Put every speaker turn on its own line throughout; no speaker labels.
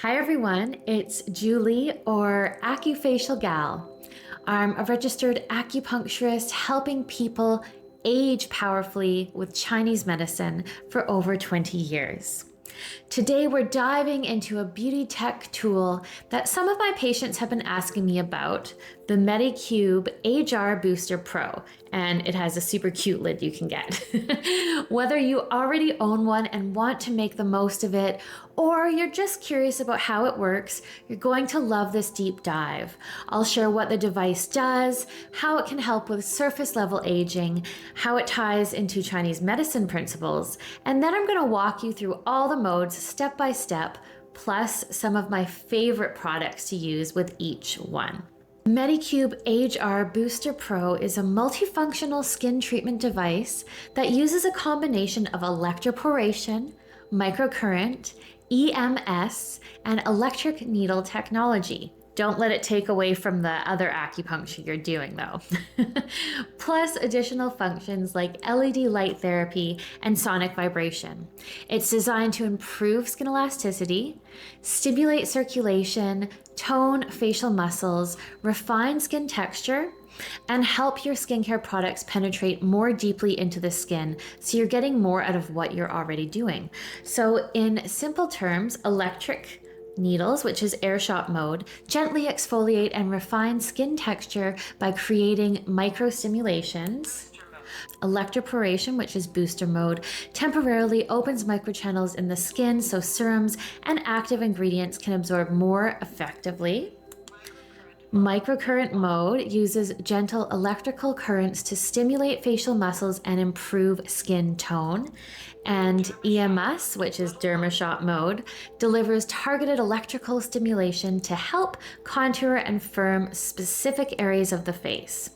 Hi everyone, it's Julie or Acufacial Gal. I'm a registered acupuncturist helping people age powerfully with Chinese medicine for over 20 years. Today we're diving into a beauty tech tool that some of my patients have been asking me about, the Medicube HR Booster Pro, and it has a super cute lid you can get. Whether you already own one and want to make the most of it, or you're just curious about how it works, you're going to love this deep dive. I'll share what the device does, how it can help with surface level aging, how it ties into Chinese medicine principles, and then I'm going to walk you through all the modes step by step, plus some of my favorite products to use with each one. Medicube HR Booster Pro is a multifunctional skin treatment device that uses a combination of electroporation, microcurrent, EMS, and electric needle technology. Don't let it take away from the other acupuncture you're doing though. Plus additional functions like LED light therapy and sonic vibration. It's designed to improve skin elasticity, stimulate circulation, tone facial muscles, refine skin texture, and help your skincare products penetrate more deeply into the skin so you're getting more out of what you're already doing. So in simple terms, electric needles, which is Airshot Mode, gently exfoliate and refine skin texture by creating microstimulations. Electroporation, which is booster mode, temporarily opens microchannels in the skin so serums and active ingredients can absorb more effectively. Microcurrent mode uses gentle electrical currents to stimulate facial muscles and improve skin tone. And EMS, which is Dermashot mode, delivers targeted electrical stimulation to help contour and firm specific areas of the face.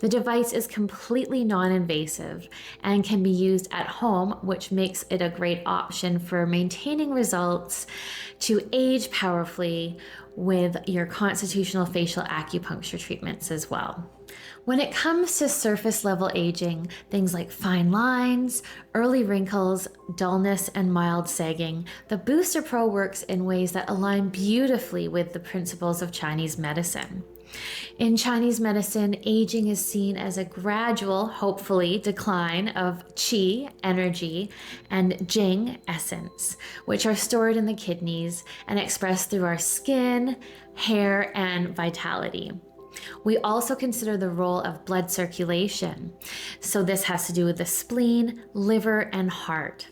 The device is completely non-invasive and can be used at home, which makes it a great option for maintaining results to age powerfully with your constitutional facial acupuncture treatments as well. When it comes to surface level aging, things like fine lines, early wrinkles, dullness, and mild sagging, the Booster Pro works in ways that align beautifully with the principles of Chinese medicine. In Chinese medicine, aging is seen as a gradual, hopefully, decline of qi, energy, and jing, essence, which are stored in the kidneys and expressed through our skin, hair, and vitality. We also consider the role of blood circulation. So this has to do with the spleen, liver, and heart.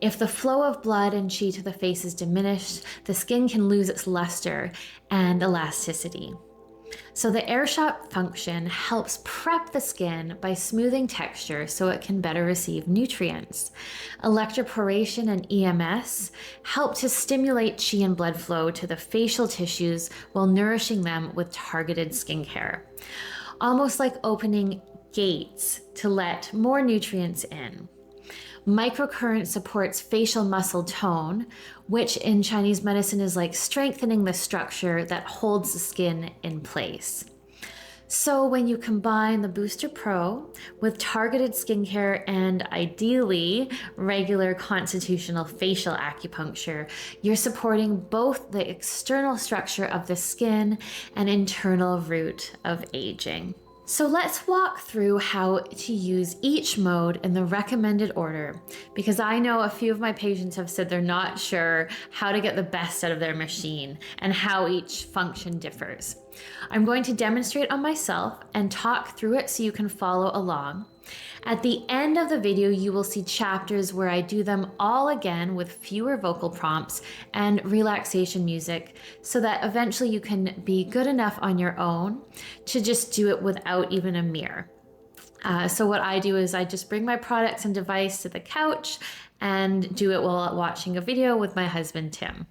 If the flow of blood and qi to the face is diminished, the skin can lose its luster and elasticity. So the Airshot function helps prep the skin by smoothing texture so it can better receive nutrients. Electroporation and EMS help to stimulate qi and blood flow to the facial tissues while nourishing them with targeted skincare. Almost like opening gates to let more nutrients in. Microcurrent supports facial muscle tone, which in Chinese medicine is like strengthening the structure that holds the skin in place. So when you combine the Booster Pro with targeted skincare and ideally regular constitutional facial acupuncture, you're supporting both the external structure of the skin and internal root of aging. So let's walk through how to use each mode in the recommended order, because I know a few of my patients have said they're not sure how to get the best out of their machine and how each function differs. I'm going to demonstrate on myself and talk through it so you can follow along. At the end of the video, you will see chapters where I do them all again with fewer vocal prompts and relaxation music so that eventually you can be good enough on your own to just do it without even a mirror. So what I do is I just bring my products and device to the couch and do it while watching a video with my husband, Tim.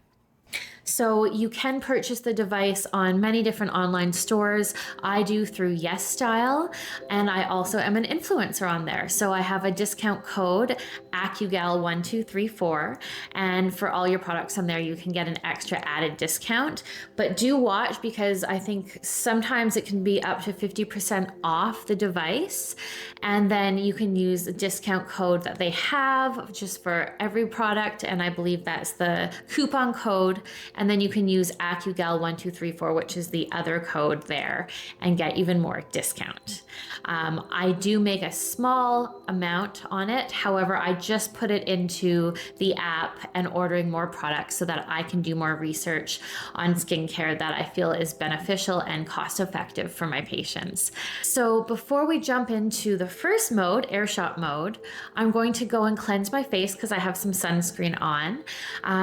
So you can purchase the device on many different online stores. I do through Yesstyle, and I also am an influencer on there. So I have a discount code AcuGal1234, and for all your products on there, you can get an extra added discount. But do watch, because I think sometimes it can be up to 50% off the device, and then you can use the discount code that they have just for every product, and I believe that's the coupon code. And then you can use AccuGal1234, which is the other code there, and get even more discount. I do make a small amount on it. However, I just put it into the app and ordering more products so that I can do more research on skincare that I feel is beneficial and cost effective for my patients. So before we jump into the first mode, Airshot Mode, I'm going to go and cleanse my face because I have some sunscreen on.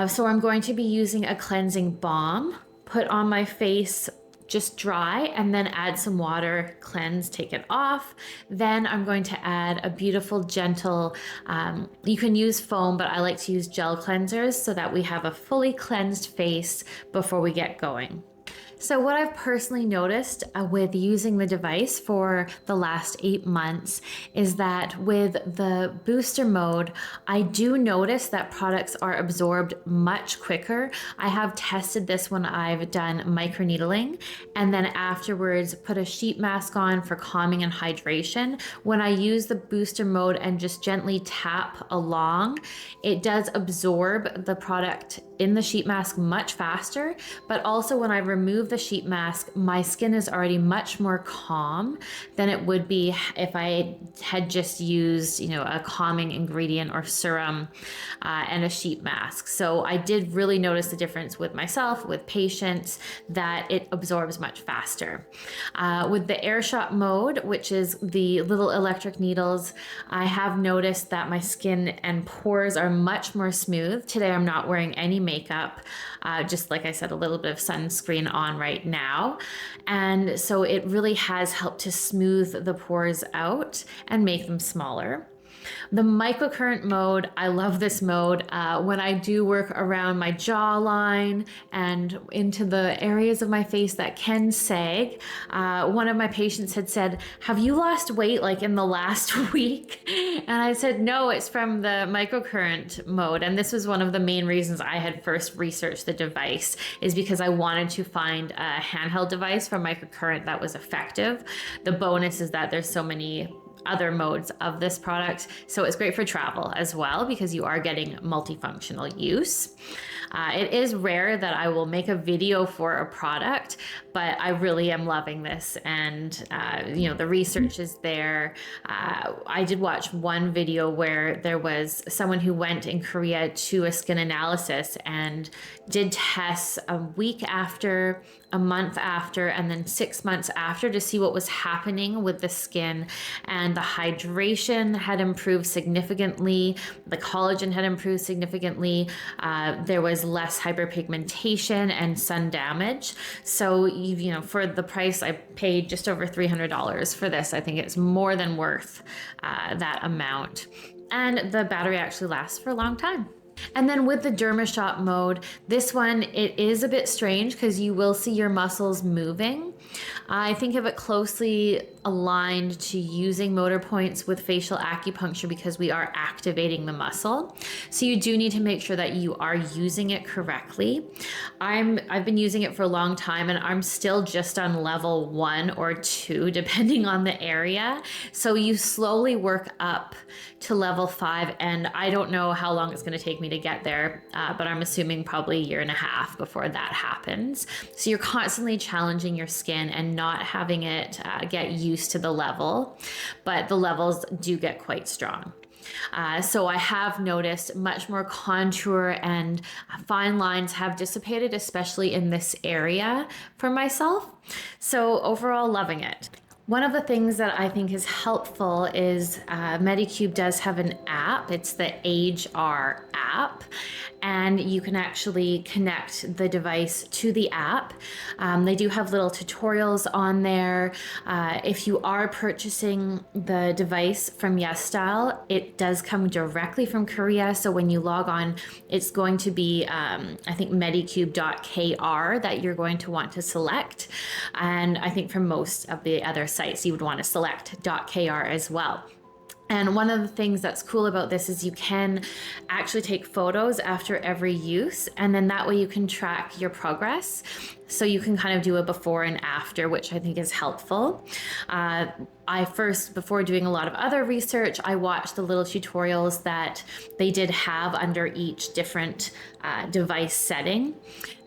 So I'm going to be using a cleansing balm, put on my face just dry, and then add some water, cleanse, take it off. Then I'm going to add a beautiful, gentle, you can use foam, but I like to use gel cleansers so that we have a fully cleansed face before we get going. So what I've personally noticed with using the device for the last 8 months is that with the booster mode, I do notice that products are absorbed much quicker. I have tested this when I've done microneedling and then afterwards put a sheet mask on for calming and hydration. When I use the booster mode and just gently tap along, it does absorb the product in the sheet mask much faster, but also when I remove the sheet mask, my skin is already much more calm than it would be if I had just used, a calming ingredient or serum and a sheet mask. So I did really notice the difference with myself, with patients, that it absorbs much faster. With the Airshot mode, which is the little electric needles, I have noticed that my skin and pores are much more smooth. Today I'm not wearing any makeup, just like I said, a little bit of sunscreen on right now. And so it really has helped to smooth the pores out and make them smaller. The microcurrent mode, I love this mode. When I do work around my jawline and into the areas of my face that can sag, one of my patients had said, "Have you lost weight like in the last week?" And I said, "No, it's from the microcurrent mode." And this was one of the main reasons I had first researched the device, is because I wanted to find a handheld device for microcurrent that was effective. The bonus is that there's so many other modes of this product. So it's great for travel as well because you are getting multifunctional use. It is rare that I will make a video for a product, but I really am loving this. And, the research is there. I did watch one video where there was someone who went in Korea to a skin analysis and did tests a week after, a month after, and then 6 months after to see what was happening with the skin. And the hydration had improved significantly. The collagen had improved significantly. There was less hyperpigmentation and sun damage. So, for the price, I paid just over $300 for this. I think it's more than worth that amount. And the battery actually lasts for a long time. And then with the Dermashot mode, this one, it is a bit strange because you will see your muscles moving. I think of it closely aligned to using motor points with facial acupuncture because we are activating the muscle. So you do need to make sure that you are using it correctly. I've been using it for a long time and I'm still just on level 1 or 2 depending on the area. So you slowly work up to level 5 and I don't know how long it's going to take me to get there, but I'm assuming probably 1.5 years before that happens. So you're constantly challenging your skin and not having it get used to the level, but the levels do get quite strong. So I have noticed much more contour and fine lines have dissipated, especially in this area for myself. So overall, loving it. One of the things that I think is helpful is Medicube does have an app. It's the AgeR app, and you can actually connect the device to the app. They do have little tutorials on there. If you are purchasing the device from Yesstyle, it does come directly from Korea. So when you log on, it's going to be, I think, medicube.kr that you're going to want to select. And I think for most of the other sites, you would want to select .kr as well. And one of the things that's cool about this is you can actually take photos after every use, and then that way you can track your progress. So you can kind of do a before and after, which I think is helpful. I first, before doing a lot of other research, I watched the little tutorials that they did have under each different device setting.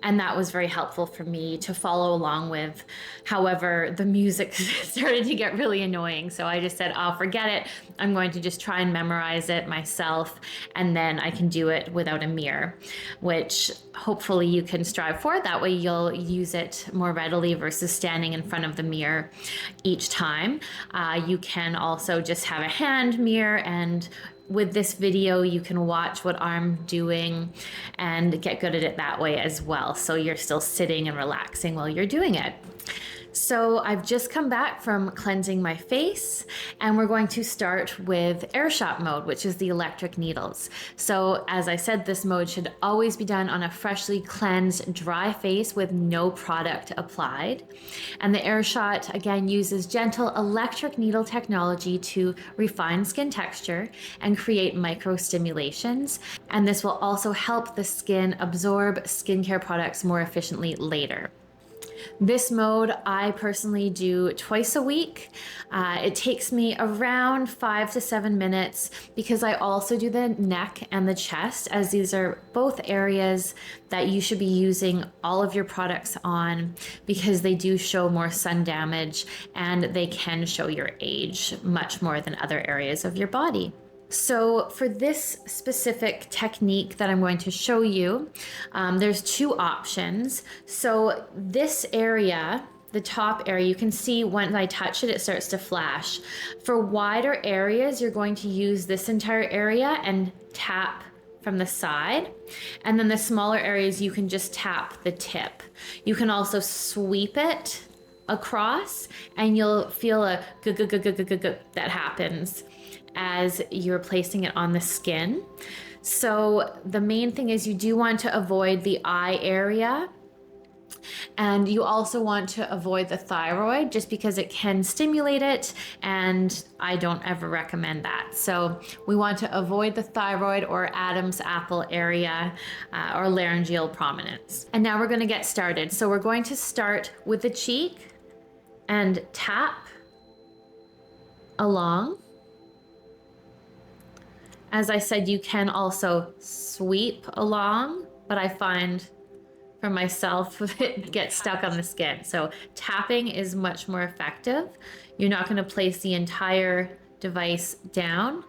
And that was very helpful for me to follow along with. However, the music started to get really annoying. So I just said, I'll forget it. I'm going to just try and memorize it myself. And then I can do it without a mirror, which hopefully you can strive for. That way you'll use it more readily versus standing in front of the mirror each time. You can also just have a hand mirror, and with this video, you can watch what I'm doing and get good at it that way as well. So you're still sitting and relaxing while you're doing it. So I've just come back from cleansing my face, and we're going to start with Airshot Mode, which is the electric needles. So as I said, this mode should always be done on a freshly cleansed, dry face with no product applied. And the Airshot, again, uses gentle electric needle technology to refine skin texture and create micro stimulations. And this will also help the skin absorb skincare products more efficiently later. This mode I personally do twice a week. It takes me around 5 to 7 minutes because I also do the neck and the chest, as these are both areas that you should be using all of your products on because they do show more sun damage and they can show your age much more than other areas of your body. So for this specific technique that I'm going to show you, there's two options. So this area, the top area, you can see when I touch it, it starts to flash. For wider areas, you're going to use this entire area and tap from the side. And then the smaller areas, you can just tap the tip. You can also sweep it across and you'll feel a that happens as you're placing it on the skin. So the main thing is you do want to avoid the eye area, and you also want to avoid the thyroid just because it can stimulate it, and I don't ever recommend that. So we want to avoid the thyroid or Adam's apple area or laryngeal prominence. And now we're going to get started. So we're going to start with the cheek and tap along. As I said, you can also sweep along, but I find for myself it gets stuck on the skin. So tapping is much more effective. You're not going to place the entire device down.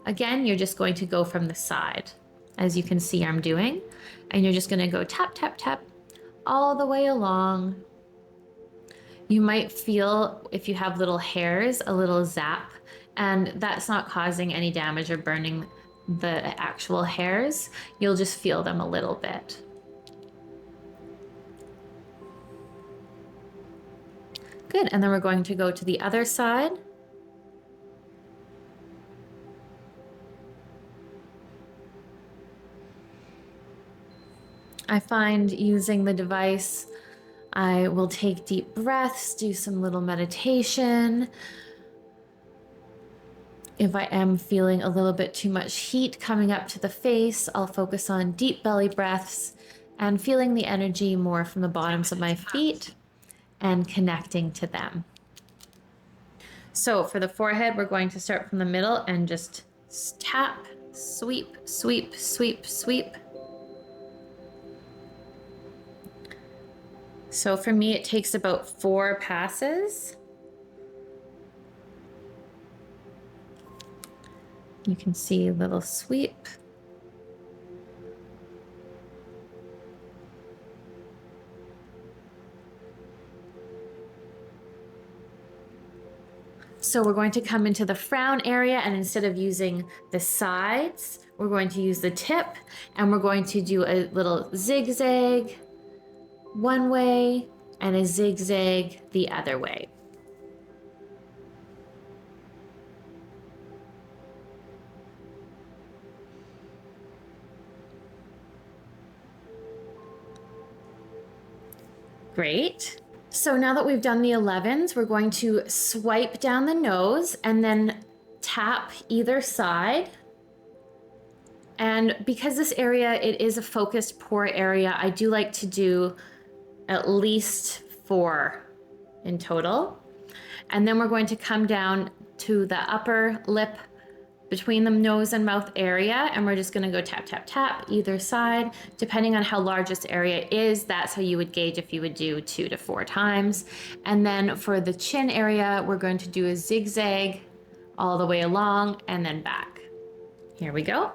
Again, you're just going to go from the side, as you can see I'm doing, and you're just going to go tap, tap, tap all the way along. You might feel, if you have little hairs, a little zap, and that's not causing any damage or burning the actual hairs. You'll just feel them a little bit. Good, and then we're going to go to the other side. I find using the device, I will take deep breaths, do some little meditation. If I am feeling a little bit too much heat coming up to the face, I'll focus on deep belly breaths and feeling the energy more from the bottoms of my feet and connecting to them. So for the forehead, we're going to start from the middle and just tap, sweep, sweep, sweep, sweep. So for me, it takes about 4 passes. You can see a little sweep. So we're going to come into the frown area, and instead of using the sides, we're going to use the tip, and we're going to do a little zigzag one way and a zigzag the other way. Great. So now that we've done the 11s, we're going to swipe down the nose and then tap either side. And because this area, it is a focused pore area, I do like to do at least 4 in total. And then we're going to come down to the upper lip between the nose and mouth area, and we're just gonna go tap, tap, tap either side. Depending on how large this area is, that's how you would gauge if you would do 2 to 4 times. And then for the chin area, we're going to do a zigzag all the way along and then back. Here we go.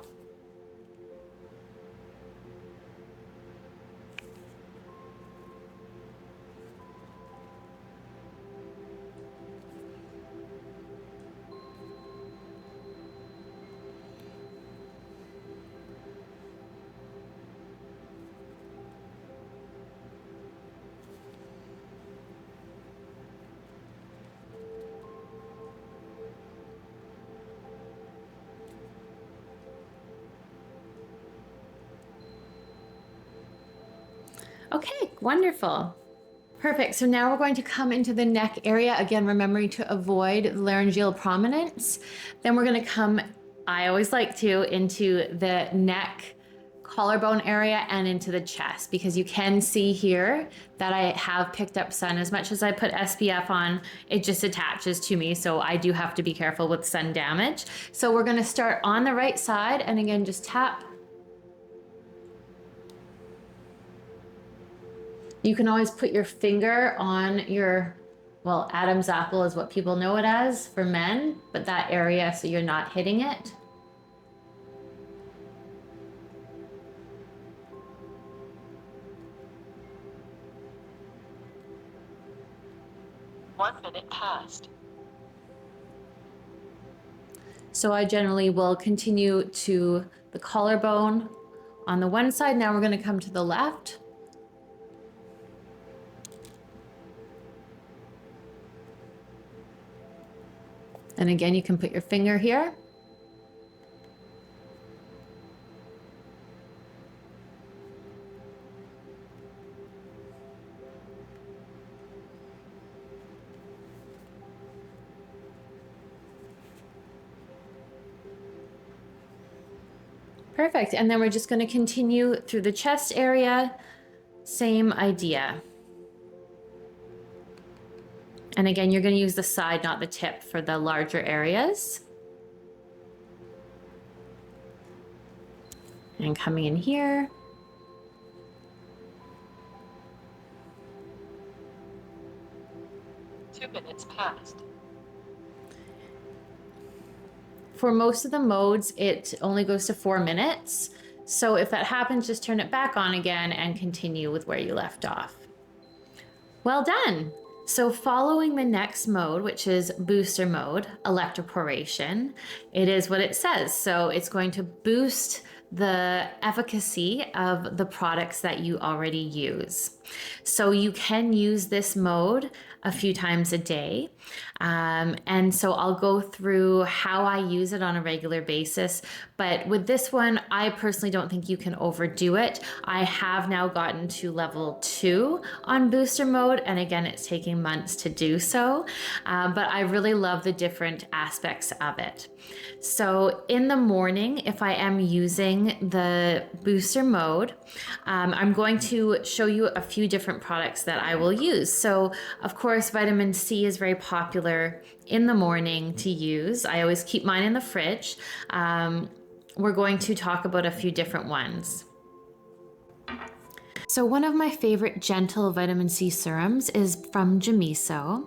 Okay, wonderful. Perfect. So now we're going to come into the neck area. Again, remembering to avoid laryngeal prominence. Then we're going to come, I always like to, into the neck, collarbone area and into the chest, because you can see here that I have picked up sun. As much as I put SPF on, it just attaches to me. So I do have to be careful with sun damage. So we're going to start on the right side and again, just tap. You can always put your finger on your, well, Adam's apple is what people know it as for men, but that area so you're not hitting it.
One minute passed.
So I generally will continue to the collarbone on the one side. Now we're going to come to the left. And again, you can put your finger here. Perfect. And then we're just going to continue through the chest area. Same idea. And again, you're going to use the side, not the tip, for the larger areas. And coming in here.
Two minutes passed.
For most of the modes, it only goes to 4 minutes. So if that happens, just turn it back on again and continue with where you left off. Well done. So following the next mode, which is booster mode, electroporation, it is what it says. So it's going to boost the efficacy of the products that you already use. So you can use this mode a few times a day. And so I'll go through how I use it on a regular basis. But with this one, I personally don't think you can overdo it. I have now gotten to level 2 on booster mode. And again, it's taking months to do so. But I really love the different aspects of it. So in the morning, if I am using the booster mode, I'm going to show you a few different products that I will use. So of course, vitamin C is very popular in the morning to use. I always keep mine in the fridge. We're going to talk about a few different ones. So one of my favorite gentle vitamin C serums is from JUMISO,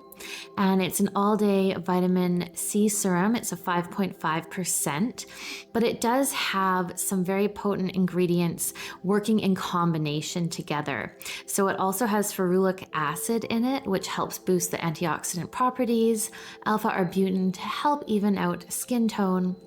and it's an all-day vitamin C serum. It's a 5.5%, but it does have some very potent ingredients working in combination together. So it also has ferulic acid in it, which helps boost the antioxidant properties, alpha-arbutin to help even out skin tone,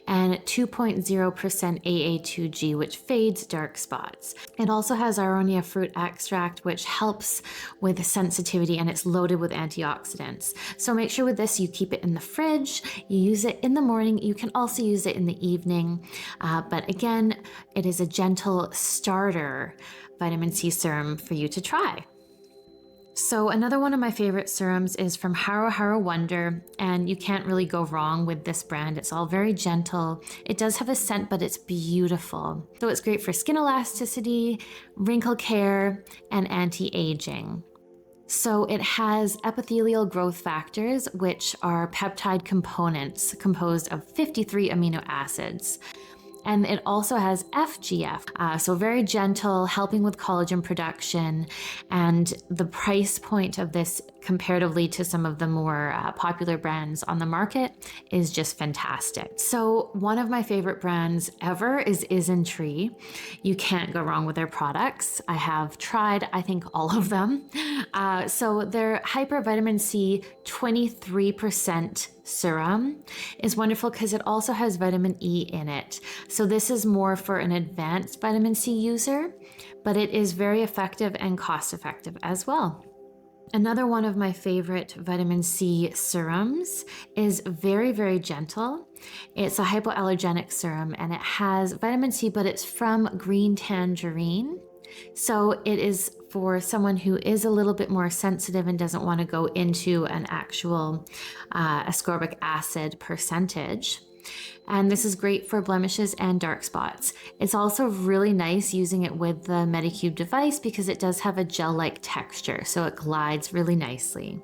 and 2.0% AA2G, which fades dark spots. It also has aronia fruit extract, which helps with sensitivity, and it's loaded with antioxidants. So make sure with this, you keep it in the fridge, you use it in the morning, you can also use it in the evening. But again, it is a gentle starter vitamin C serum for you to try. So another one of my favorite serums is from Haruharu Wonder, and you can't really go wrong with this brand. It's all very gentle. It does have a scent, but it's beautiful. So it's great for skin elasticity, wrinkle care, and anti-aging. So it has epithelial growth factors, which are peptide components composed of 53 amino acids. And it also has FGF, so very gentle, helping with collagen production. And the price point of this comparatively to some of the more popular brands on the market is just fantastic. So one of my favorite brands ever is Isntree. You can't go wrong with their products. I have tried, I think, all of them. So their Hyper Vitamin C 23% serum is wonderful because it also has vitamin E in it. So this is more for an advanced vitamin C user, but it is very effective and cost effective as well. Another one of my favorite vitamin C serums is very, very gentle. It's a hypoallergenic serum and it has vitamin C, but it's from green tangerine. So it is for someone who is a little bit more sensitive and doesn't want to go into an actual ascorbic acid percentage. And this is great for blemishes and dark spots. It's also really nice using it with the Medicube device because it does have a gel-like texture, so it glides really nicely.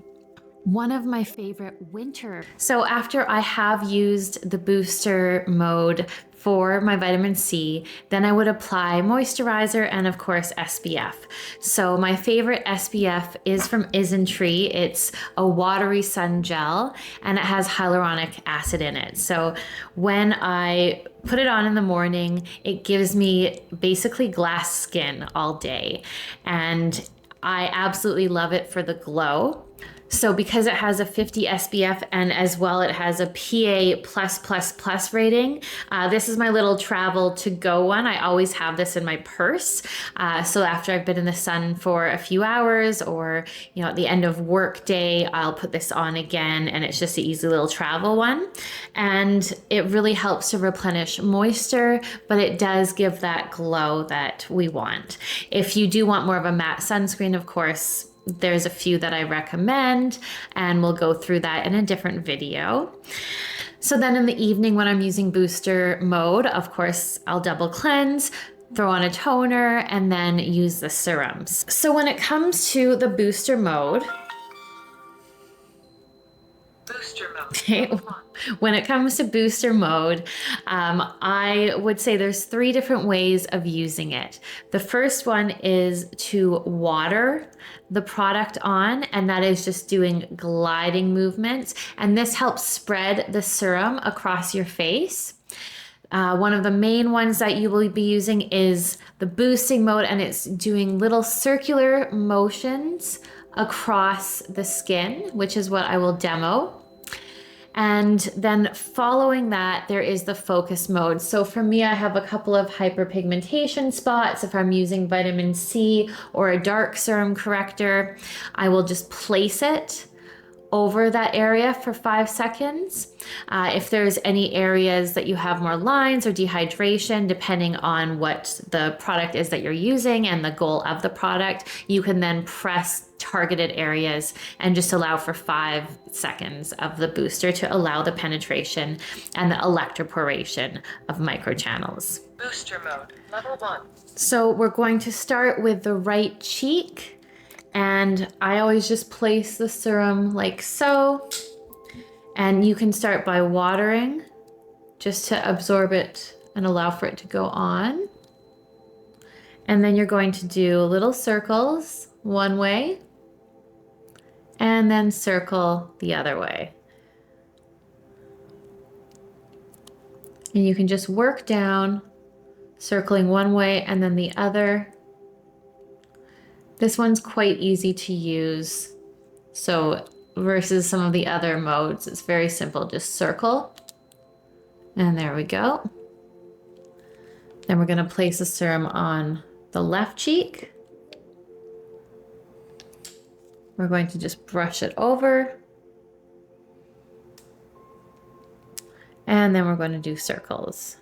One of my favorite winter. So after I have used the booster mode for my vitamin C, then I would apply moisturizer and of course SPF. So my favorite SPF is from Isntree. It's a watery sun gel and it has hyaluronic acid in it. So when I put it on in the morning, it gives me basically glass skin all day. And I absolutely love it for the glow. So because it has a 50 SPF and as well it has a PA+++ rating, this is my little travel to go one. I always have this in my purse. So after I've been in the sun for a few hours or at the end of work day, I'll put this on again and it's just an easy little travel one. And it really helps to replenish moisture, but it does give that glow that we want. If you do want more of a matte sunscreen, of course, there's a few that I recommend and we'll go through that in a different video. So then in the evening when I'm using booster mode, of course, I'll double cleanse, throw on a toner, and then use the serums. So when it comes to the booster mode, when it comes to booster mode, I would say there's 3 different ways of using it. The first one is to water the product on, and that is just doing gliding movements. And this helps spread the serum across your face. One of the main ones that you will be using is the boosting mode, and it's doing little circular motions across the skin, which is what I will demo. And then following that, there is the focus mode. So for me, I have a couple of hyperpigmentation spots. If I'm using vitamin C or a dark serum corrector, I will just place it over that area for 5 seconds. If there's any areas that you have more lines or dehydration, depending on what the product is that you're using and the goal of the product, you can then press targeted areas and just allow for 5 seconds of the booster to allow the penetration and the electroporation of microchannels.
Booster mode, level 1.
So we're going to start with the right cheek. And I always just place the serum like so. And you can start by watering just to absorb it and allow for it to go on. And then you're going to do little circles one way and then circle the other way. And you can just work down, circling one way and then the other. This one's quite easy to use. So versus some of the other modes, it's very simple. Just circle. And there we go. Then we're going to place a serum on the left cheek. We're going to just brush it over. And then we're going to do circles.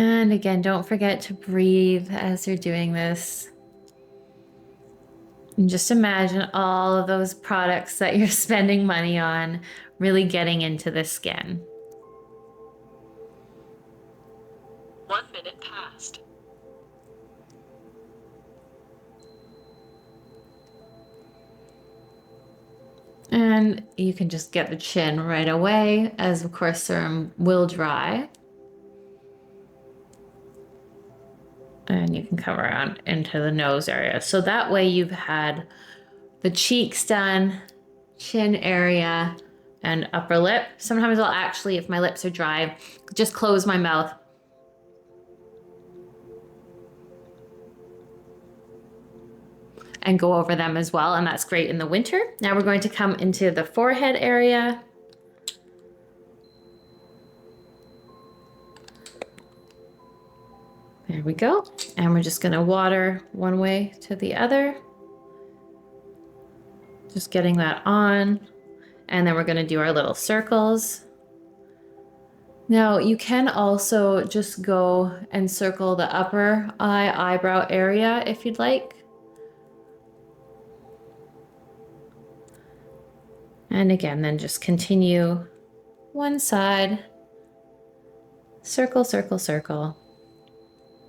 And again, don't forget to breathe as you're doing this. And just imagine all of those products that you're spending money on really getting into the skin.
1 minute passed.
And you can just get the chin right away, as of course serum will dry. And you can come around into the nose area. So that way you've had the cheeks done, chin area, and upper lip. Sometimes I'll actually, if my lips are dry, just close my mouth and go over them as well, and that's great in the winter. Now we're going to come into the forehead area. There we go. And we're just gonna water one way to the other. Just getting that on. And then we're gonna do our little circles. Now you can also just go and circle the upper eyebrow area if you'd like. And again, then just continue one side, circle, circle, circle,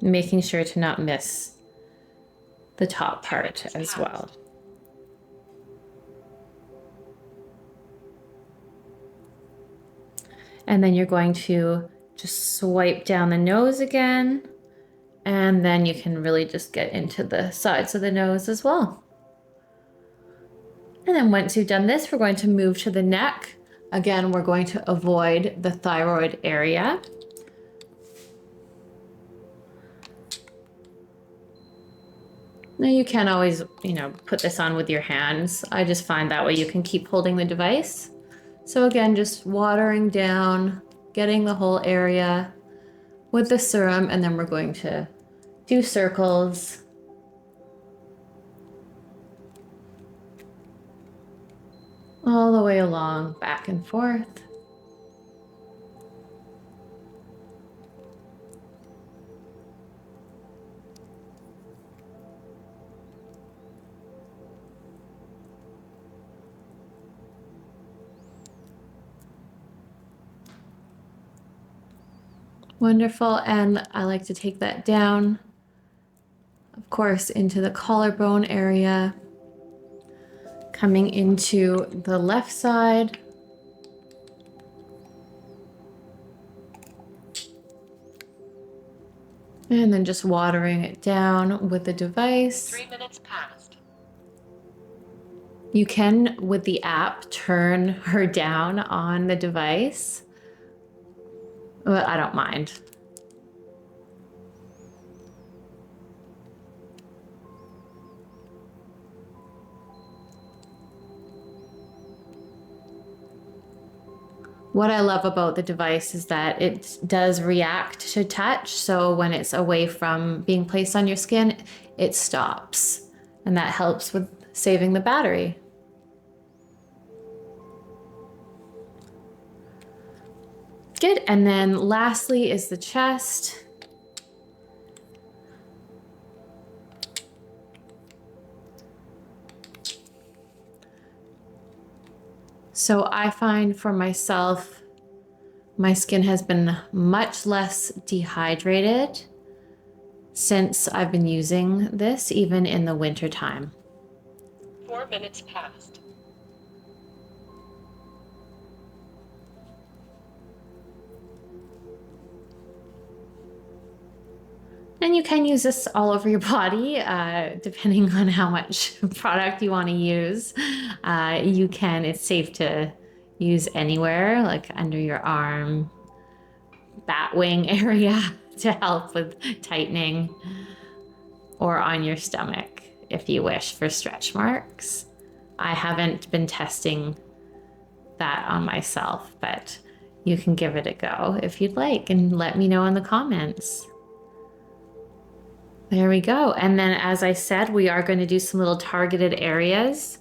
making sure to not miss the top part as well. And then you're going to just swipe down the nose again, and then you can really just get into the sides of the nose as well. And then once you've done this, we're going to move to the neck. Again, we're going to avoid the thyroid area. Now you can always, put this on with your hands. I just find that way you can keep holding the device. So again, just watering down, getting the whole area with the serum, and then we're going to do circles. All the way along, back and forth. Wonderful, and I like to take that down, of course, into the collarbone area. Coming into the left side. And then just watering it down with the device.
3 minutes passed.
You can, with the app, turn her down on the device. Well, I don't mind. What I love about the device is that it does react to touch. So when it's away from being placed on your skin, it stops. And that helps with saving the battery. Good, and then lastly is the chest. So I find for myself, my skin has been much less dehydrated since I've been using this, even in the winter time.
4 minutes passed.
And you can use this all over your body, depending on how much product you want to use. It's safe to use anywhere, like under your arm, bat wing area to help with tightening, or on your stomach if you wish for stretch marks. I haven't been testing that on myself, but you can give it a go if you'd like and let me know in the comments. There we go. And then, as I said, we are going to do some little targeted areas.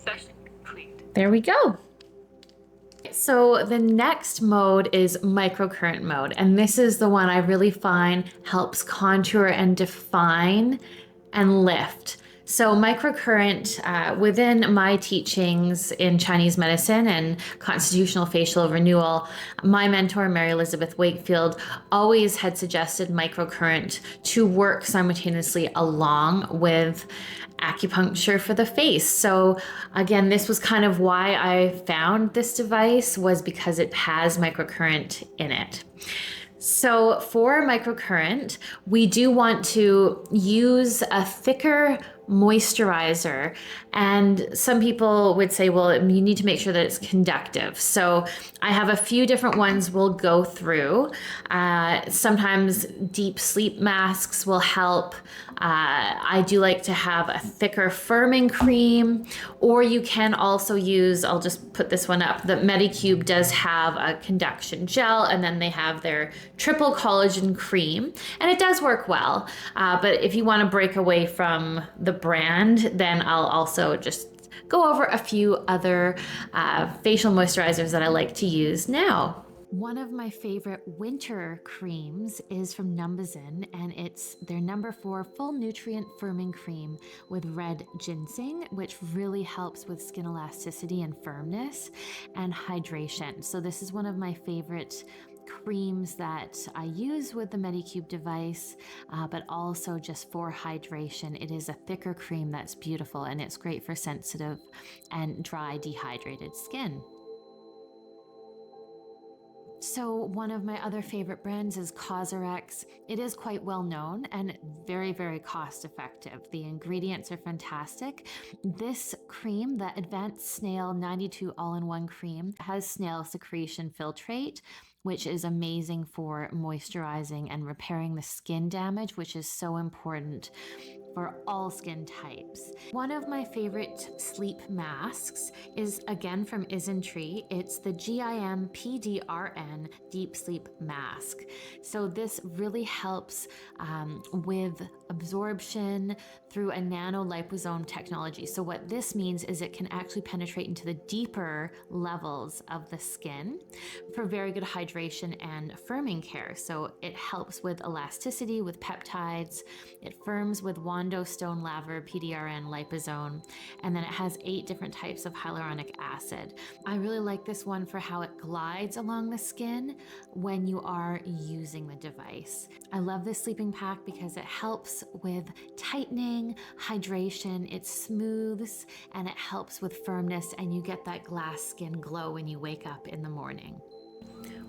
Session complete.
There we go. So the next mode is microcurrent mode, and this is the one I really find helps contour and define and lift. So microcurrent, within my teachings in Chinese medicine and constitutional facial renewal, my mentor, Mary Elizabeth Wakefield, always had suggested microcurrent to work simultaneously along with acupuncture for the face. So again, this was kind of why I found this device, was because it has microcurrent in it. So for microcurrent, we do want to use a thicker moisturizer, and some people would say, well, you need to make sure that it's conductive. So I have a few different ones we'll go through. Sometimes deep sleep masks will help. I do like to have a thicker firming cream, or you can also use, I'll just put this one up, the Medicube does have a conduction gel, and then they have their triple collagen cream, and it does work well. But if you want to break away from the brand, then I'll also just go over a few other facial moisturizers that I like to use now. One of my favorite winter creams is from Numbuzin, and it's their #4 full nutrient firming cream with red ginseng, which really helps with skin elasticity and firmness and hydration. So this is one of my favorite creams that I use with the Medicube device, but also just for hydration. It is a thicker cream that's beautiful, and it's great for sensitive and dry, dehydrated skin. So one of my other favorite brands is COSRX. It is quite well known and very, very cost effective. The ingredients are fantastic. This cream, the Advanced Snail 92 All-in-One Cream, has snail secretion filtrate, which is amazing for moisturizing and repairing the skin damage, which is so important for all skin types. One of my favorite sleep masks is again from Isntree. It's the GIM PDRN Deep Sleep Mask. So this really helps with absorption through a nanoliposome technology. So what this means is it can actually penetrate into the deeper levels of the skin for very good hydration and firming care. So it helps with elasticity, with peptides. It firms with stone laver, PDRN, liposome, and then it has 8 different types of hyaluronic acid. I really like this one for how it glides along the skin when you are using the device. I love this sleeping pack because it helps with tightening, hydration, it smooths, and it helps with firmness, and you get that glass skin glow when you wake up in the morning.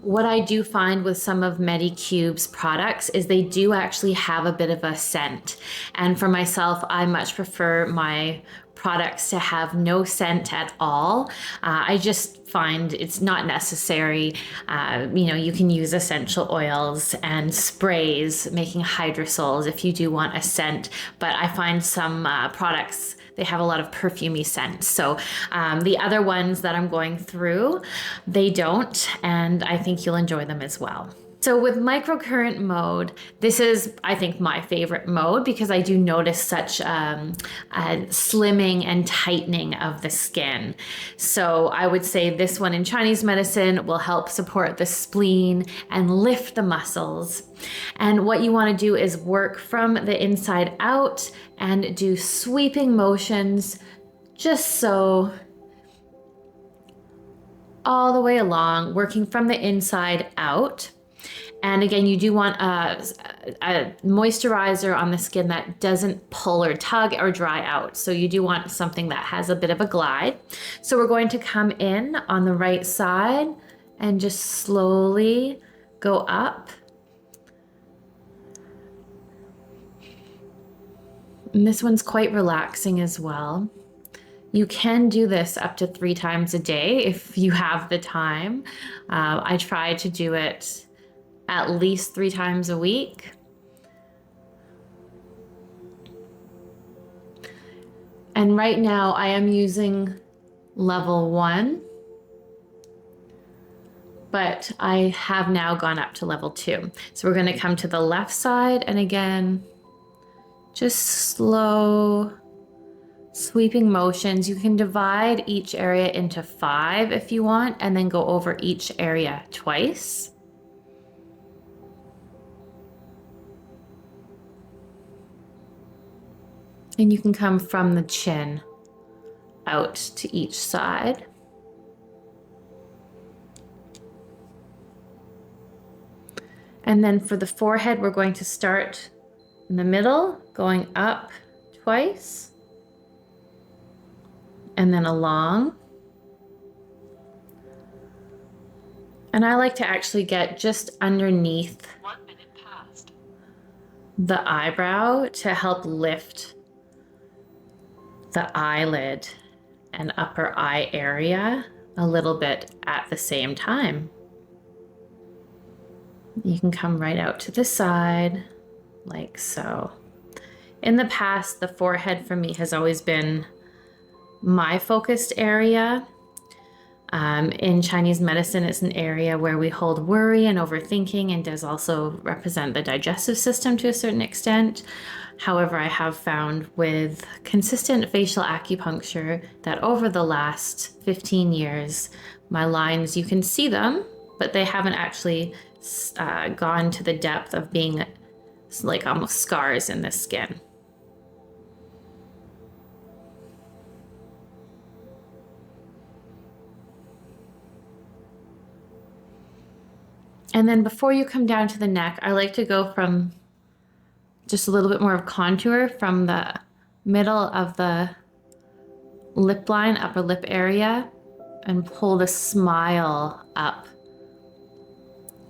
What I do find with some of Medicube's products is they do actually have a bit of a scent. And for myself, I much prefer my products to have no scent at all. I just find it's not necessary. You can use essential oils and sprays, making hydrosols if you do want a scent. But I find some products, they have a lot of perfumey scents. So the other ones that I'm going through, they don't, and I think you'll enjoy them as well. So with microcurrent mode, this is, I think, my favorite mode because I do notice such a slimming and tightening of the skin. So I would say this one in Chinese medicine will help support the spleen and lift the muscles. And what you want to do is work from the inside out and do sweeping motions, just so, all the way along, working from the inside out. And again, you do want a moisturizer on the skin that doesn't pull or tug or dry out. So you do want something that has a bit of a glide. So we're going to come in on the right side and just slowly go up. And this one's quite relaxing as well. You can do this up to 3 times a day if you have the time. I try to do it at least 3 times a week. And right now I am using level 1, but I have now gone up to level 2. So we're going to come to the left side, and again, just slow sweeping motions. You can divide each area into 5 if you want, and then go over each area twice. And you can come from the chin out to each side. And then for the forehead, we're going to start in the middle, going up twice, and then along. And I like to actually get just underneath
1 minute past.
the eyebrow to help lift the eyelid and upper eye area a little bit at the same time. You can come right out to the side, like so. In the past, the forehead for me has always been my focused area. In Chinese medicine, it's an area where we hold worry and overthinking, and does also represent the digestive system to a certain extent. However, I have found with consistent facial acupuncture that over the last 15 years, my lines, you can see them, but they haven't actually gone to the depth of being like almost scars in the skin. And then before you come down to the neck, I like to go from just a little bit more of contour from the middle of the lip line, upper lip area, and pull the smile up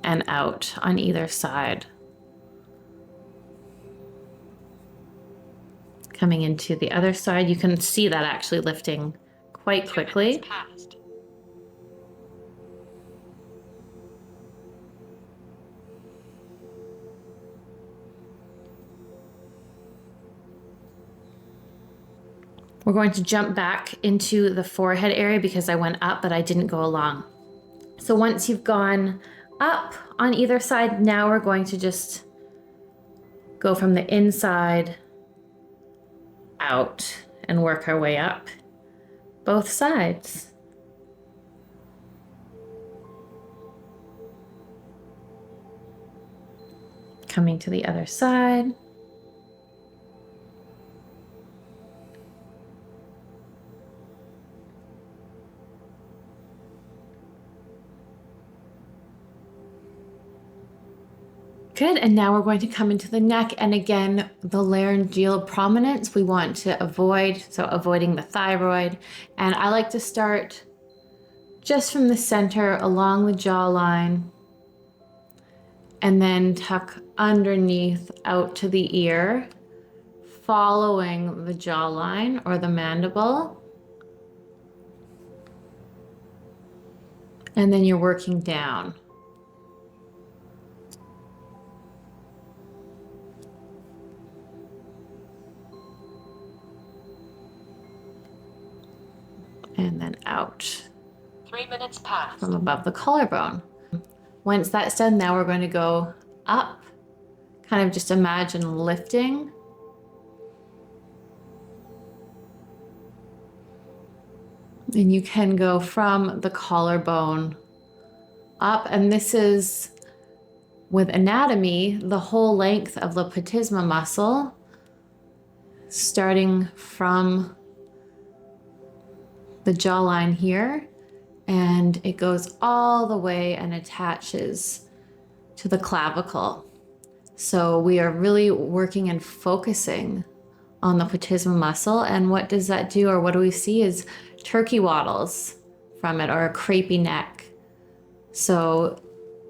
and out on either side. Coming into the other side, you can see that actually lifting quite quickly.
2 minutes past.
We're going to jump back into the forehead area because I went up, but I didn't go along. So once you've gone up on either side, now we're going to just go from the inside out and work our way up both sides. Coming to the other side. Good, and now we're going to come into the neck, and again, the laryngeal prominence we want to avoid, so avoiding the thyroid. And I like to start just from the center along the jawline, and then tuck underneath out to the ear, following the jawline or the mandible. And then you're working down. And then out
3 minutes past.
from above the collarbone. Once that's done, now we're going to go up. Kind of just imagine lifting. And you can go from the collarbone up, and this is, with anatomy, the whole length of the platysma muscle, starting from the jawline here, and it goes all the way and attaches to the clavicle. So we are really working and focusing on the platysma muscle. And what does that do, or what do we see, is turkey waddles from it, or a crepey neck. So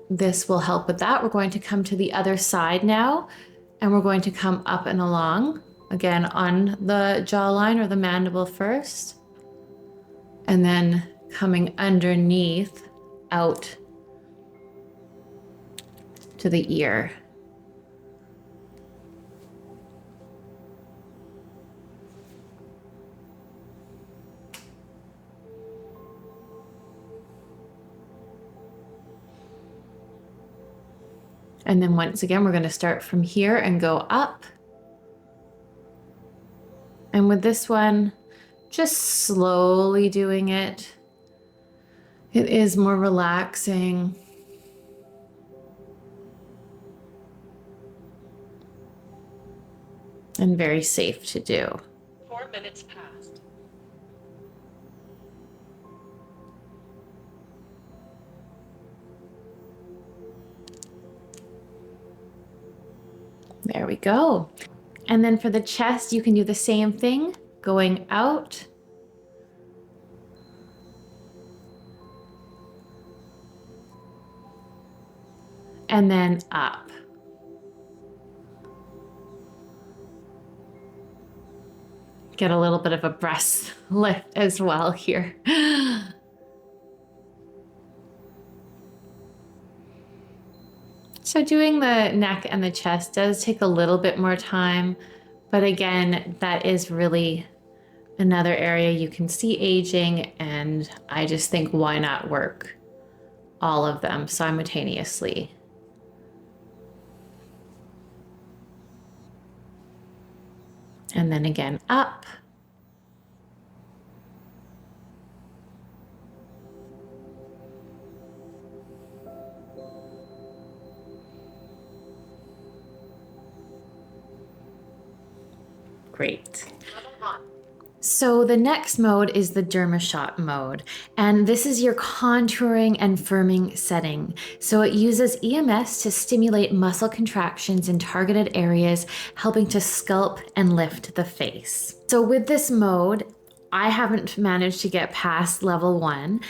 this will help with that. We're going to come to the other side now, and we're going to come up and along, again on the jawline or the mandible first, and then coming underneath out to the ear. And then once again, we're going to start from here and go up. And with this one, just slowly doing it. It is more relaxing. And very safe to do.
4 minutes past.
There we go. And then for the chest, you can do the same thing, going out and then up. Get a little bit of a breast lift as well here. So doing the neck and the chest does take a little bit more time, but again, that is really another area you can see aging, and I just think why not work all of them simultaneously. And then again up. Great.
Level 1.
So the next mode is the Dermashot mode, and this is your contouring and firming setting. So it uses EMS to stimulate muscle contractions in targeted areas, helping to sculpt and lift the face. So with this mode, I haven't managed to get past level 1.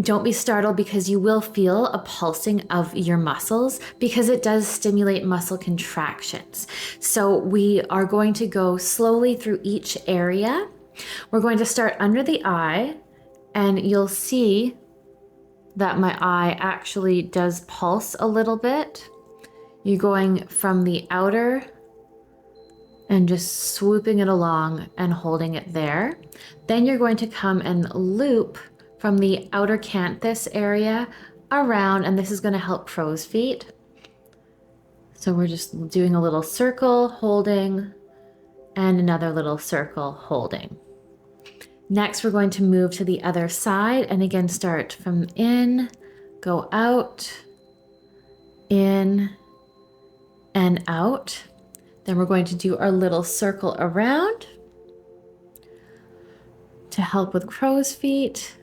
Don't be startled because you will feel a pulsing of your muscles because it does stimulate muscle contractions. So we are going to go slowly through each area. We're going to start under the eye, and you'll see that my eye actually does pulse a little bit. You're going from the outer and just swooping it along and holding it there. Then you're going to come and loop from the outer canthus area around, and this is going to help crow's feet. So we're just doing a little circle, holding, and another little circle, holding. Next, we're going to move to the other side, and again, start from in, go out, in, and out. Then we're going to do our little circle around to help with crow's feet.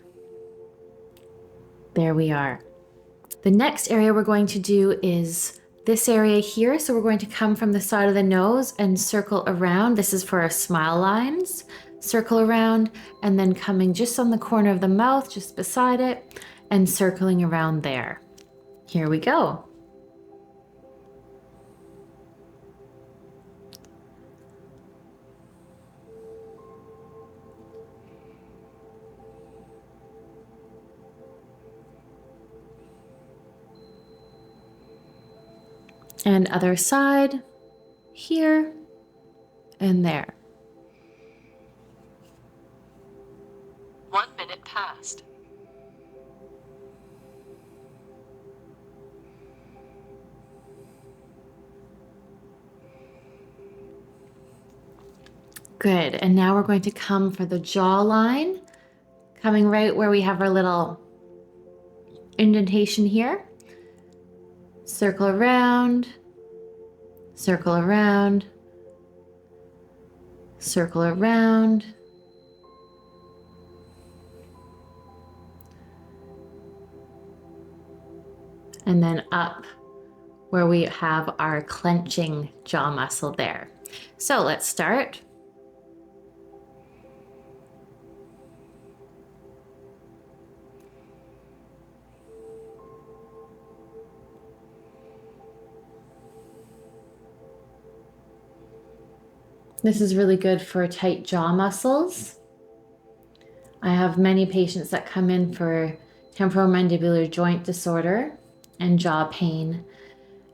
There we are. The next area we're going to do is this area here. So we're going to come from the side of the nose and circle around. This is for our smile lines. Circle around, and then coming just on the corner of the mouth, just beside it, and circling around there. Here we go. And other side, here and there.
1 minute past.
Good, and now we're going to come for the jawline, coming right where we have our little indentation here. Circle around, circle around, circle around. And then up where we have our clenching jaw muscle there. So let's start. This is really good for tight jaw muscles. I have many patients that come in for temporomandibular joint disorder and jaw pain,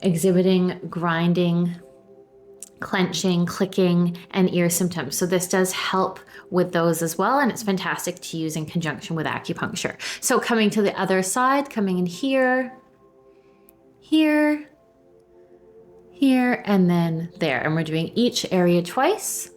exhibiting grinding, clenching, clicking, and ear symptoms. So this does help with those as well, and it's fantastic to use in conjunction with acupuncture. So coming to the other side, coming in here, here, here, and then there. And we're doing each area twice.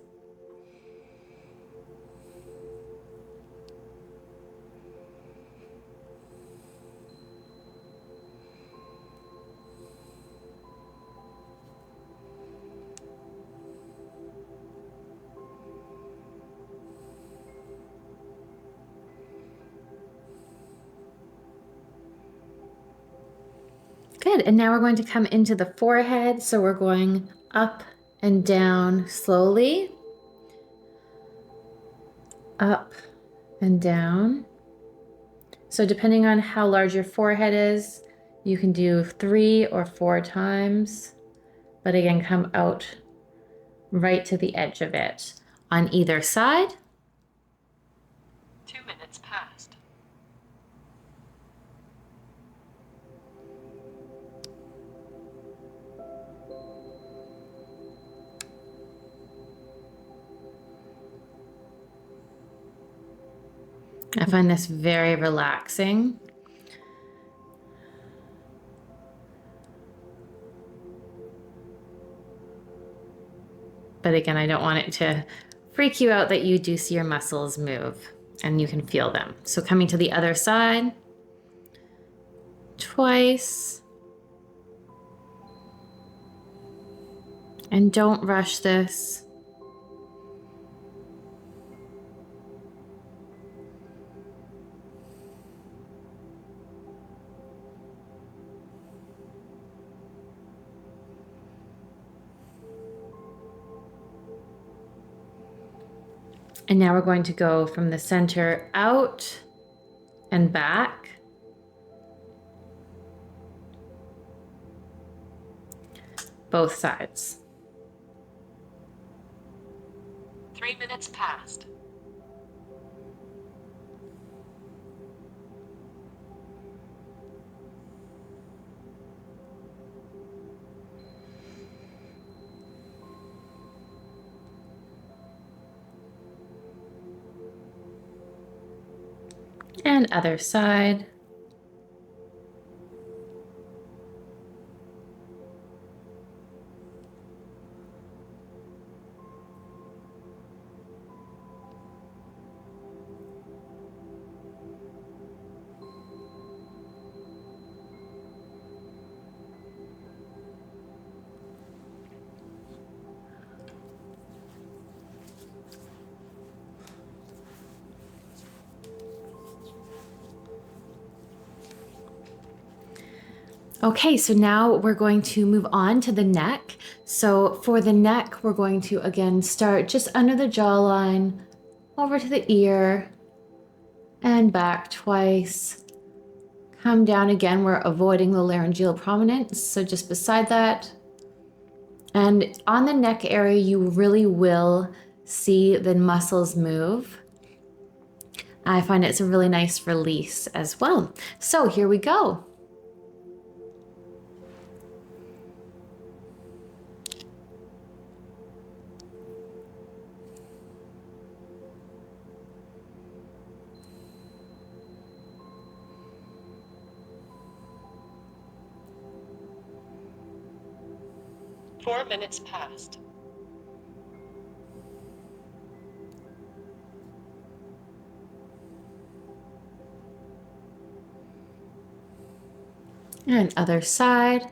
Good, and now we're going to come into the forehead. So we're going up and down slowly. Up and down. So depending on how large your forehead is, you can do 3 or 4 times, but again, come out right to the edge of it. On either side.
2 minutes passed.
I find this very relaxing. But again, I don't want it to freak you out that you do see your muscles move and you can feel them. So coming to the other side, twice. And don't rush this. And now we're going to go from the center out and back. Both sides.
3 minutes passed.
And other side. Okay, so now we're going to move on to the neck. So for the neck, we're going to again start just under the jawline, over to the ear, and back twice. Come down again, we're avoiding the laryngeal prominence, so just beside that. And on the neck area, you really will see the muscles move. I find it's a really nice release as well. So here we go.
Four minutes passed.
And other side.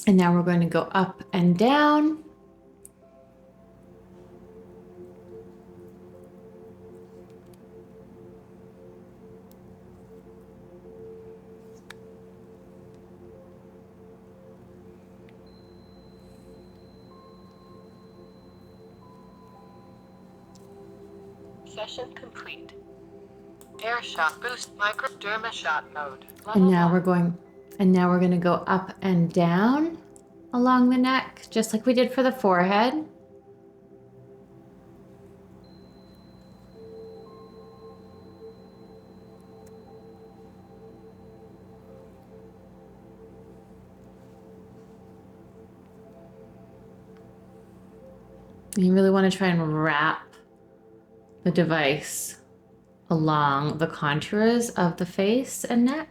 And now we're going to go up and down.
Session complete. Airshot boost Dermashot Mode.
And now we're going to go up and down along the neck, just like we did for the forehead. You really want to try and wrap the device along the contours of the face and neck.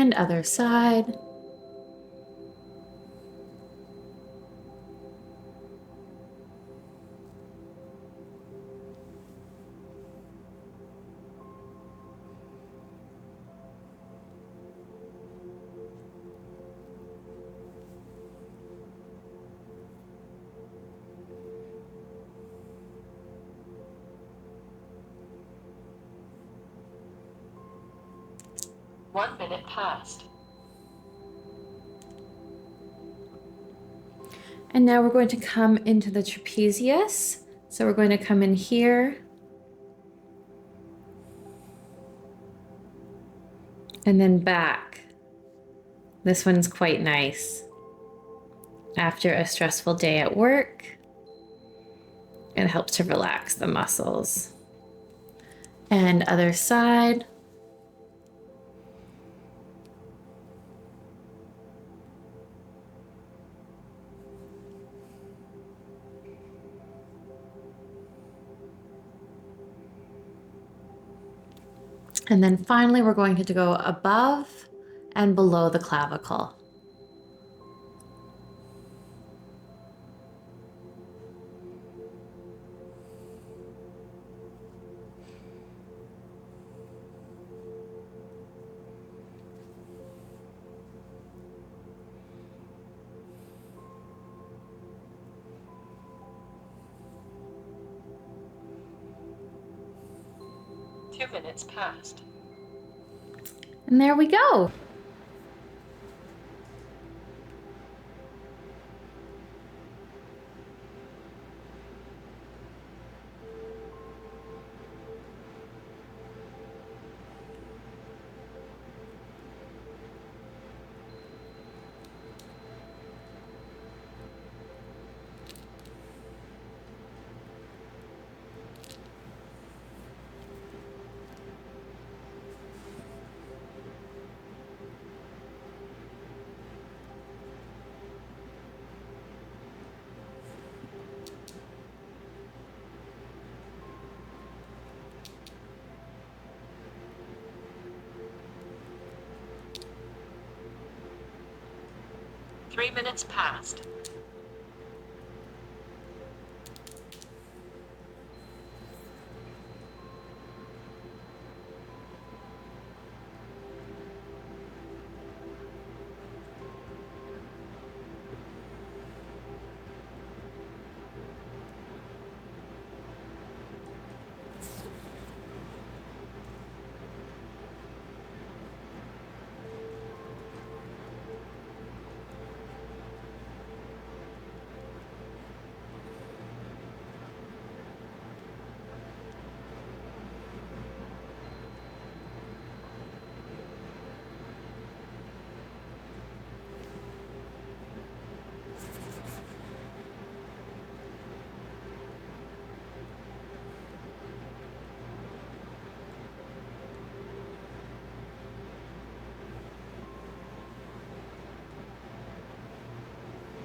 And other side.
One minute passed.
And now we're going to come into the trapezius. So we're going to come in here. And then back. This one's quite nice. After a stressful day at work, it helps to relax the muscles. And other side. And then finally, we're going to go above and below the clavicle.
Minutes passed.
And there we go.
Three minutes passed.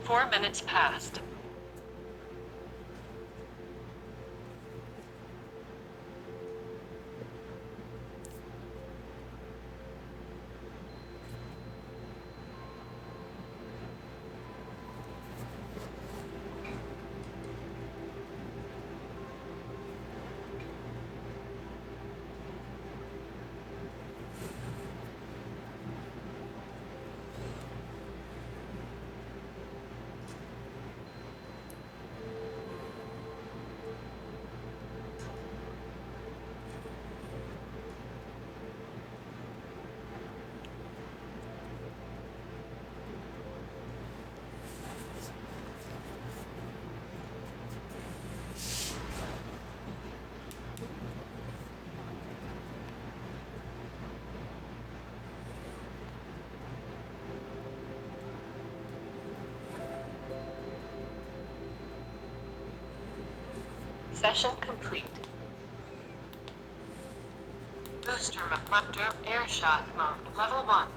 Four minutes passed. Session complete. Booster mode, Airshot Mode, Level 1.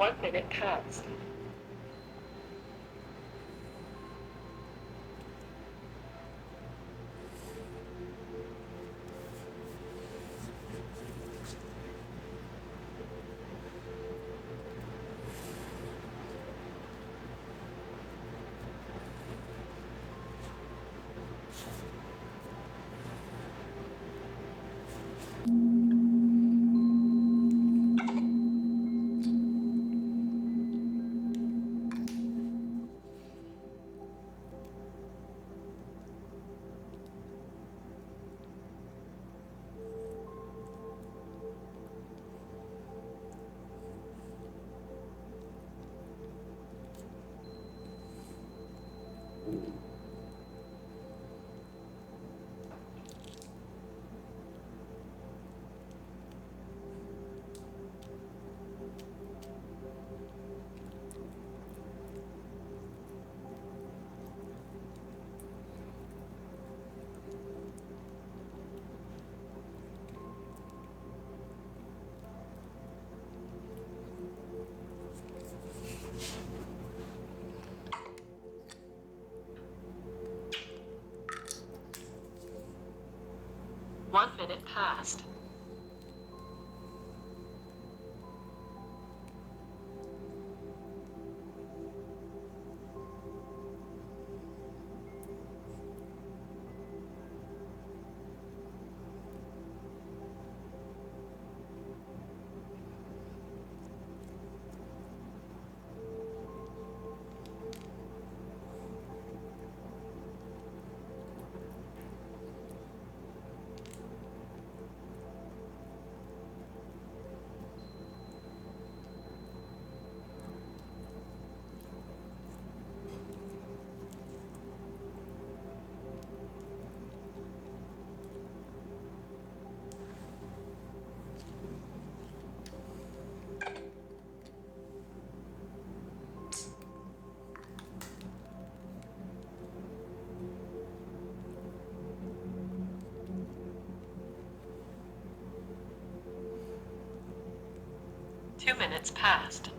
1 minute passed. One minute passed. Two minutes passed.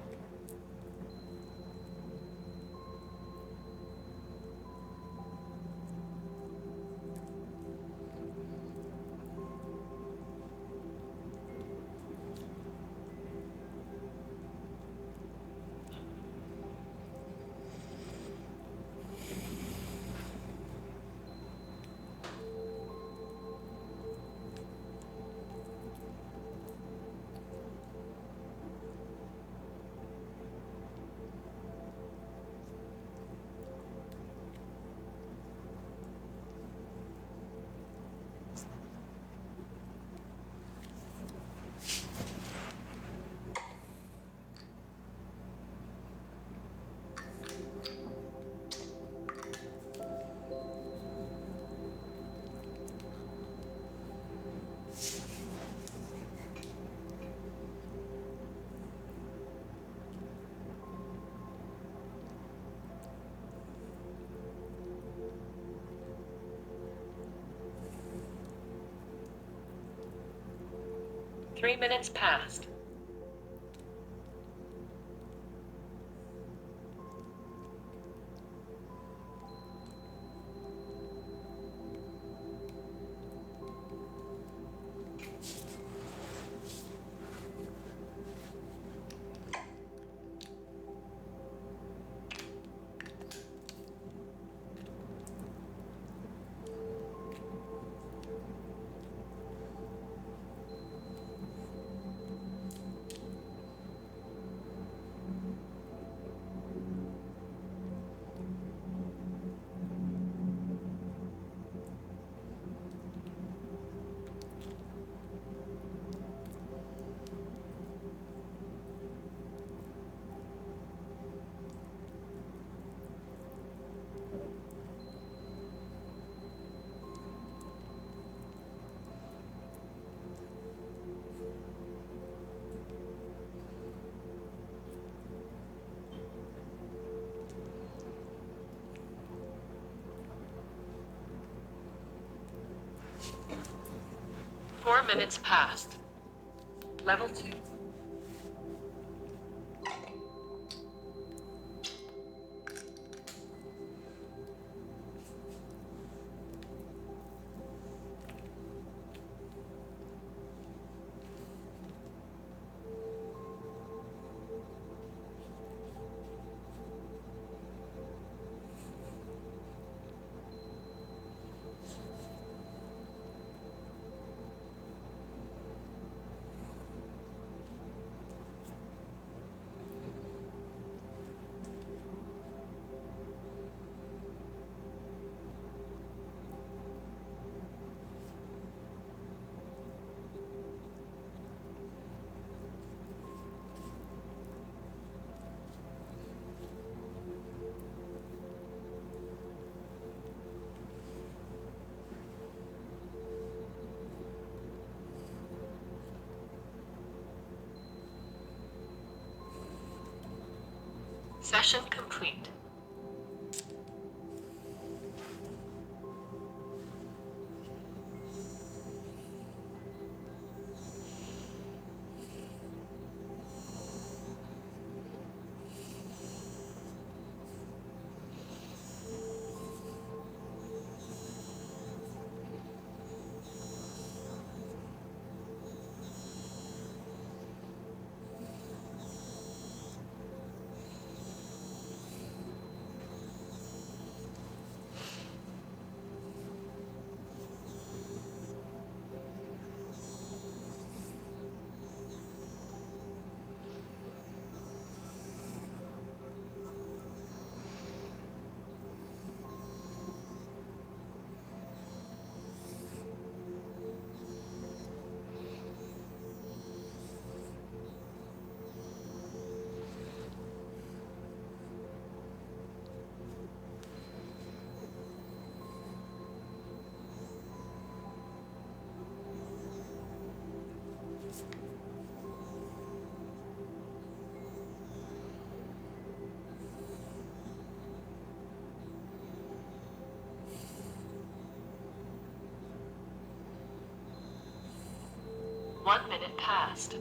Three minutes passed. Minutes passed. Level 2. Session complete. One minute passed.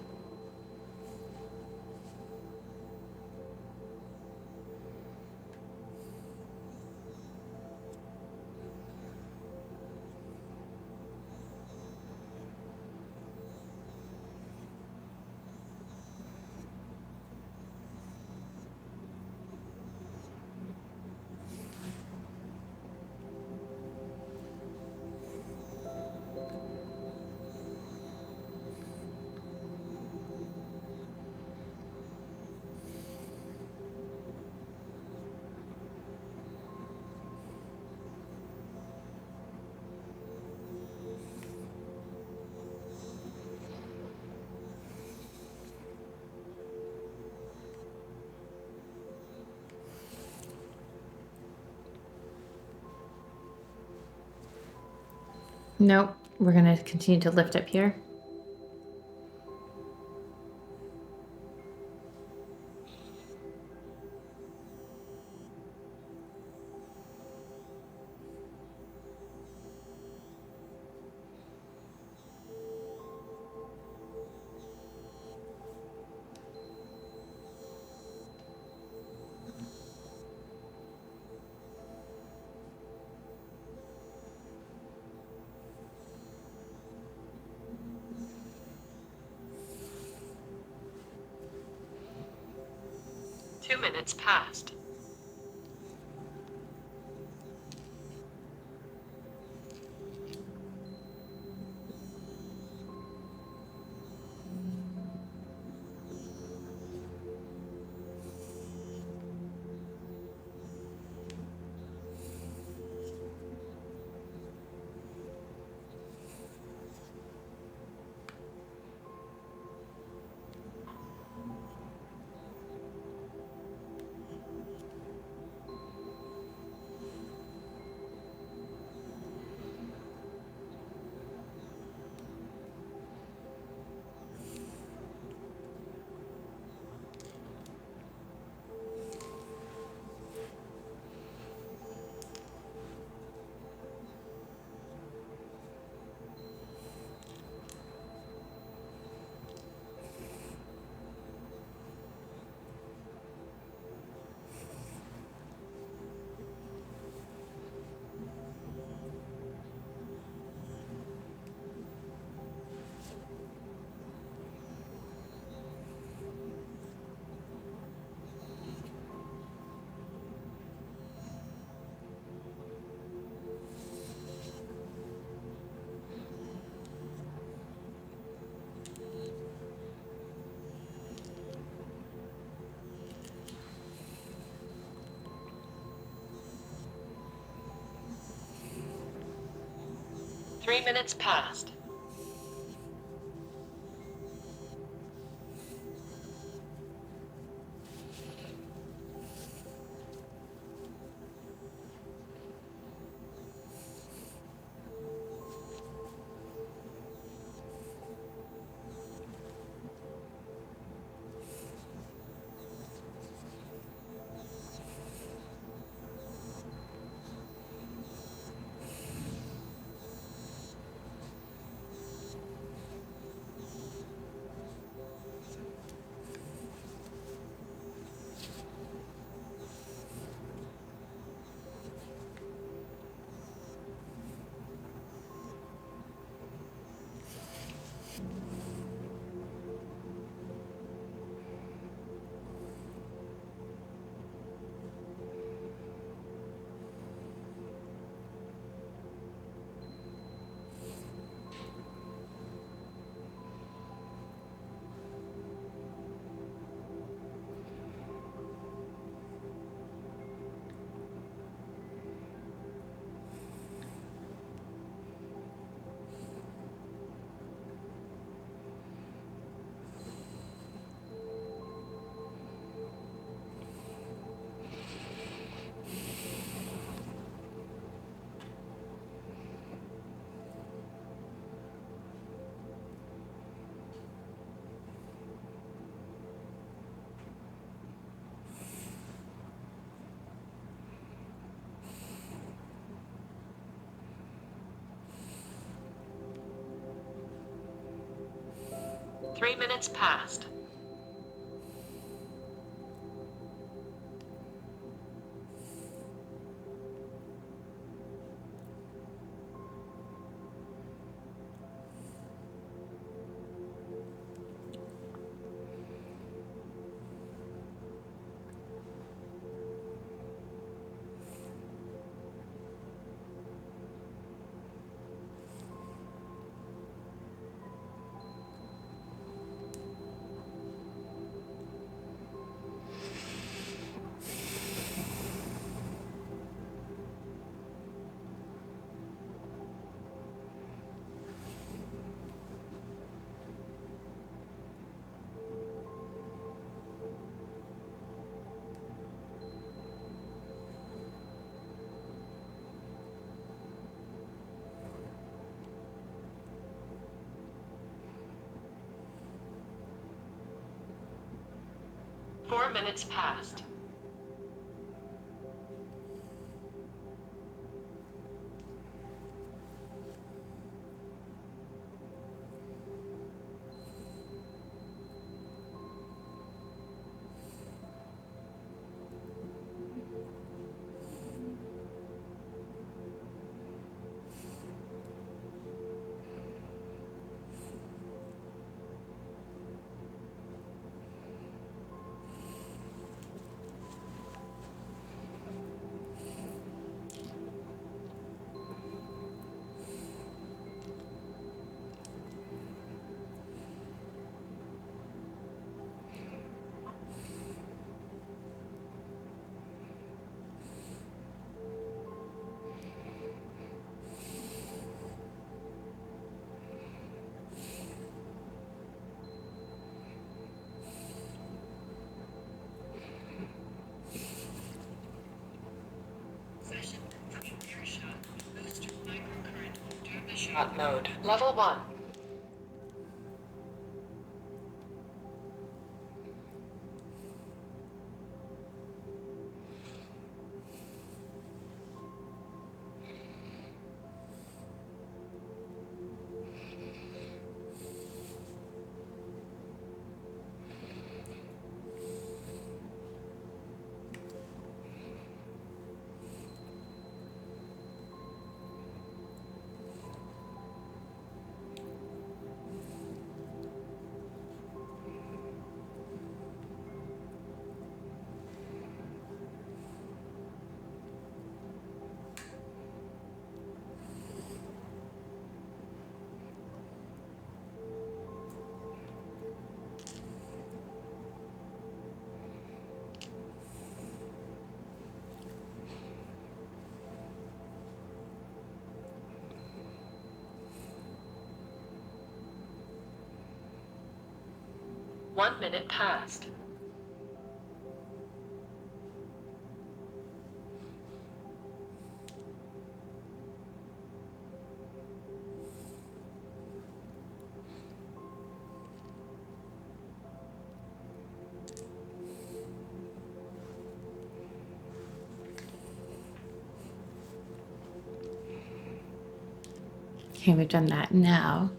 Nope, we're gonna continue to lift up here.
Minutes passed. Three minutes passed. 3 minutes past. Four minutes past. Airshot Mode. Level 1. One minute past.
Okay, we've done that now.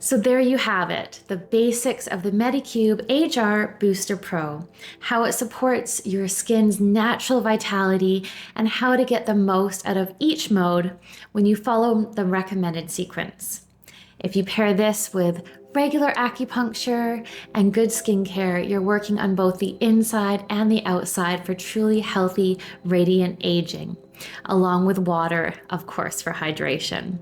So there you have it, the basics of the Medicube HR Booster Pro, how it supports your skin's natural vitality and how to get the most out of each mode when you follow the recommended sequence. If you pair this with regular acupuncture and good skincare, you're working on both the inside and the outside for truly healthy, radiant aging, along with water, of course, for hydration.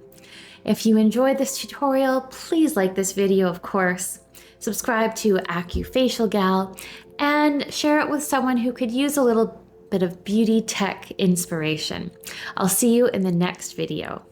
If you enjoyed this tutorial, please like this video, of course, subscribe to Acufacial Gal, and share it with someone who could use a little bit of beauty tech inspiration. I'll see you in the next video.